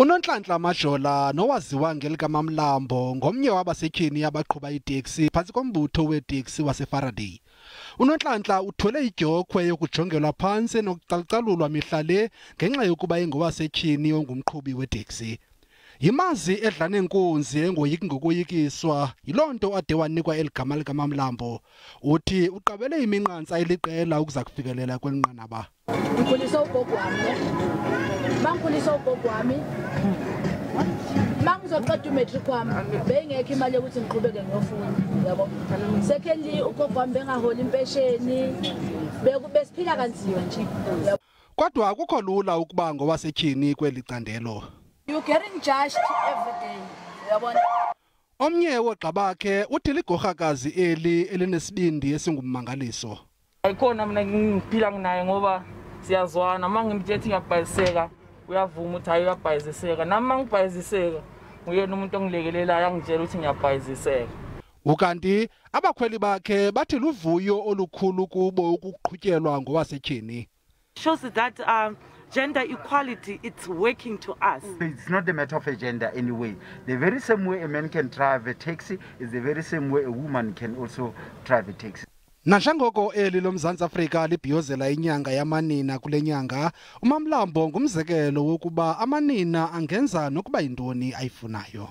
UNonhlanhla Majola nowaziwa ngelikaMamlambo ngomnye wabasetyhini abaqhuba iteksi phantsi kombutho weteksi waseFaraday. UNonhlanhla uthwele idyokwe yokujongelwa phantsi nokucalucalulwa mihla le ngenxa yokuba engowasetyhini ongumqhubi weteksi. Yimazi edla nenkunzi engoyiki ngokoyikiswa, yiloo nto ade wanikwa eli gama likaMamlambo. Uthi uqabele iminqantsa eliqela ukuza kufikelela kweli nqanaba. Ngikhulisa ugogo wami. Bangikhulisa ugogo wami. Mangizoqeda umatric wami, bengekho imali yokuthi ngiqhubeke ngiyofunda, yabo. Secondly, ugogo wami bengaholi impesheni, besiphila kanzima nje. Kodwa akukho lula ukuba ngowasetyhini kweli candelo. You getting judged every day, yabona. Omnye wogxa bakhe uthi ligorhakazi eli elinesibindi esingummangaliso. Ayikhona mina ngiphila nginaye ngoba siyazwana, mangimthethe ngiyabhayiseka uyavuma ukuthi hayi uyabhayiseka, nami mangibhayiseka uyena umuntu ongilekelelayo angitshela ukuthi ngiyabhayiseka. Ukanti abakhweli bakhe bathi luvuyo olukhulu kubo ukuqhutyelwa ngowasetyhini. Shows that gender equality, it's working to us. It's not a matter of a gender anyway. The very same way a man can drive a taxi is the very same way a woman can also drive a taxi. Nanjengoko eli loMzantsi Afrika libhiyozela inyanga yamanina kule nyanga, uMamlambo ngumzekelo wokuba amanina angenza nokuba yintoni ayifunayo.